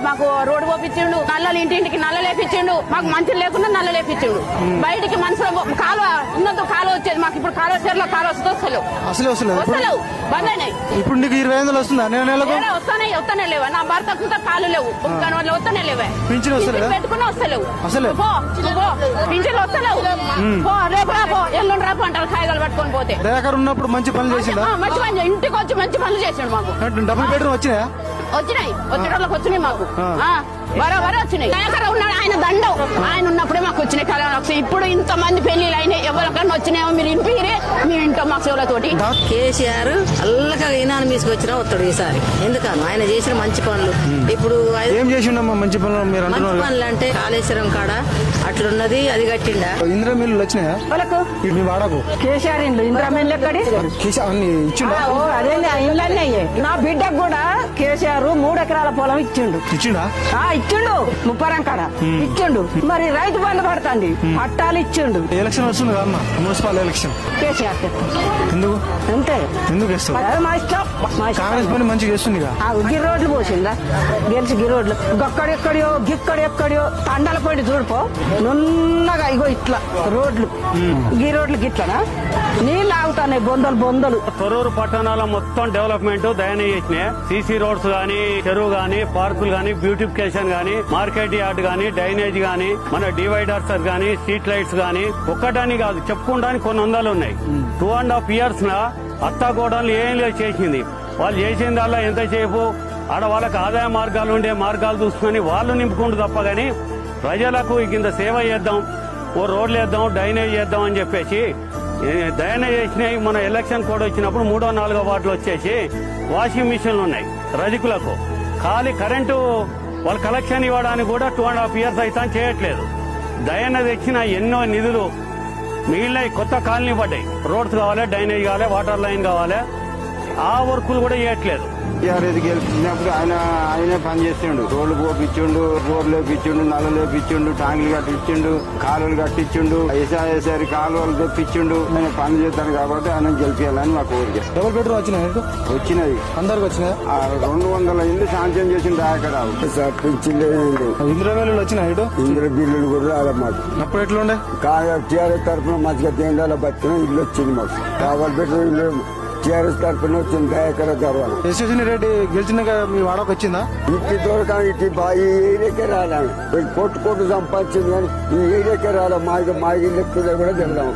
మాకు రోడ్డు పోపించిండు, నల్లలు ఇంటింటికి నల్ల లేపించిండు, మాకు మంచులు లేకుండా నల్ల లేపించిండు. బయటికి మనుషులు కాలువ ఉన్నంత కాలువ వచ్చేది, మాకు ఇప్పుడు కాలువ చీరలో కాలువ వస్తలేవు బంద్ అయినాయి. ఇప్పుడు నీకు 25,000 వస్తుందా నెలకు? వస్తానే లేవా, నా భర్త కాలు లేవు, వస్తానే లేవా, పింఛన్ వస్తలేవు, పెట్టుకున్నా వస్తలేవు, పింఛన్లు వస్తలేవు. రేపు రాపో ఎల్లుండి రాపో అంటారు కాయగాలు పట్టుకొని పోతే. దయాకర్ ఉన్నప్పుడు మంచి పనులు చేసిందా? మంచి పని ఇంటికి వచ్చి మంచి పనులు చేసాడు మాకు. డబుల్ బెడ్రూమ్ వచ్చినాయా? వచ్చినాయి, వచ్చేటోళ్ళకి వచ్చినాయి, మాకు బరాబరే వచ్చినాయి. దయాకర్ ఉన్నాడు, ఆయన దండం, ఆయన ఉన్నప్పుడే మాకు వచ్చినాయి కళ్యాణ లక్ష్మి. ఇప్పుడు ఇంత మంది పెళ్లిళ్ళు అయినాయి, ఎవరికన్నా వచ్చినాయో మీరు ఇంపిరే మీ ఇంట్లో మాకు సేవలతోటి. కేసీఆర్ అల్లగా ఈనాన్ని తీసుకొచ్చినా వస్తాడు ఈసారి, ఎందుకని ఆయన చేసిన మంచి పనులు. ఇప్పుడు ఏం చేసిండమ్మా మంచి పనులు? మీరు మంచి పనులు అంటే కాళేశ్వరం కాడ అట్లున్నది, అది కట్టిండా. ఇందిరా మిల్లులు వచ్చినాయా వాళ్ళకు? మీ వాడకు కేసీఆర్ ఇండ్లు ఇందిరా మిల్లు ఎక్కడి ఇచ్చిండా? అదే ఇళ్ళన్నీ అయ్యాయి. నా బిడ్డకు కూడా కేసీఆర్ 3 ఎకరాల పొలం ఇచ్చిండు. ఇచ్చిండా? ఇచ్చిండు, ముప్పరం కాడ ఇచ్చిండు. మరి రైతు బంధు పడుతుంది, పట్టాలు ఇచ్చిండు. ఎలక్షన్ వస్తుంది కదమ్మా, మున్సిపల్ ఎలక్షన్. కేసీఆర్ ఎందుకు అంతే, ఎందుకు వేస్తావు? మా ఇష్టం. కాంగ్రెస్ పని మంచిగా చేస్తుంది. గి రోడ్లు పోసిందా, గెలిచి గి రోడ్లు గక్కడెక్కడియో గిక్కడెక్కడియో తండాల పోయి చూడిపో, నున్నగా ఇగో ఇట్లా రోడ్లు, గి రోడ్లు గిట్లనా నీళ్ళు ఆగుతాయి, బొందలు. తొర్రూరు పట్టణాల మొత్తం డెవలప్మెంట్ దయనీయ చేసినాయి. సీసీ రోడ్స్ గానీ, చెరువు గానీ, పార్కులు గానీ, బ్యూటిఫికేషన్ గానీ, మార్కెట్ యార్డ్ గానీ, డ్రైనేజ్ గానీ, మన డివైడర్స్ గానీ, స్ట్రీట్ లైట్స్ గానీ, ఒక్కటని కాదు చెప్పుకోవడానికి కొన్ని వందలు ఉన్నాయి. 2.5 years లా అత్తాకోడలు ఏం లేదు చేసింది. వాళ్ళు చేసింది అలా ఎంతసేపు ఆడ వాళ్ళకి ఆదాయ మార్గాలు ఉండే మార్గాలు చూసుకుని వాళ్ళు నింపుకుంటూ తప్ప గానీ ప్రజలకు కింద సేవ చేద్దాం, ఓ రోడ్లు వేద్దాం, డ్రైనేజ్ చేద్దాం అని చెప్పేసి దయనే చేసినాయి. మన ఎలక్షన్ కోడ్ వచ్చినప్పుడు 3వ 4వ వార్డులు వచ్చేసి వాషింగ్ మిషన్లు ఉన్నాయి రజకులకు. ఖాళీ కరెంటు వాళ్ళు కలెక్షన్ ఇవ్వడానికి కూడా 2.5 years అయితే చేయట్లేదు. దయన తెచ్చిన ఎన్నో నిధులు మిగిలిన కొత్త కాలనీ పడ్డాయి. రోడ్స్ కావాలి, డ్రైనేజ్ కావాలి, వాటర్ లైన్ కావాలి, ఆ వర్కులు కూడా చేయట్లేదు. టీఆర్ఎస్ గెలిచినప్పుడు ఆయనే పని చేసిండు. రోడ్లు పోపించిండు, రోడ్లు వేపించిండు, నల్లలు వేపించిండు, ట్యాంకులు కట్టించిండు, కాలువలు కట్టించిండు, ఎస్ఆర్ఎస్ఆర్ కాలువలు తెప్పించిండు. ఆయన పని చేస్తాను కాబట్టి ఆయన గెలిపించాలని మా కోరిక. డబుల్ బెడ్రూమ్ వచ్చినది అందరికి వచ్చినాయి. 200 ఇల్లు శాంక్షన్ చేసిండు అక్కడ. ఇందిరా మిల్లులు వచ్చినాయి. ఇందిరా బిల్లులు కూడా రాలన్నమాట. అప్పుడు ఎట్లుండే? టీఆర్ఎస్ తరఫున మంచిగా తేండాల బతికిన ఇల్లు వచ్చింది మాకు. డబుల్ బెడ్రూమ్ ఇల్లు టీఆర్ఎస్ తరఫున వచ్చింది. దయాకర తర్వాత యశస్విని రెడ్డి గెలిచినాక మీ వాడకు వచ్చిందా? ఇంటి దొరక ఇంటి బాగా ఏరియాకే రాలే, కొట్టు సంపాదించింది కానీ ఈ ఏరియాకే రాలే. మా ఇల్లు కూడా తిందాం.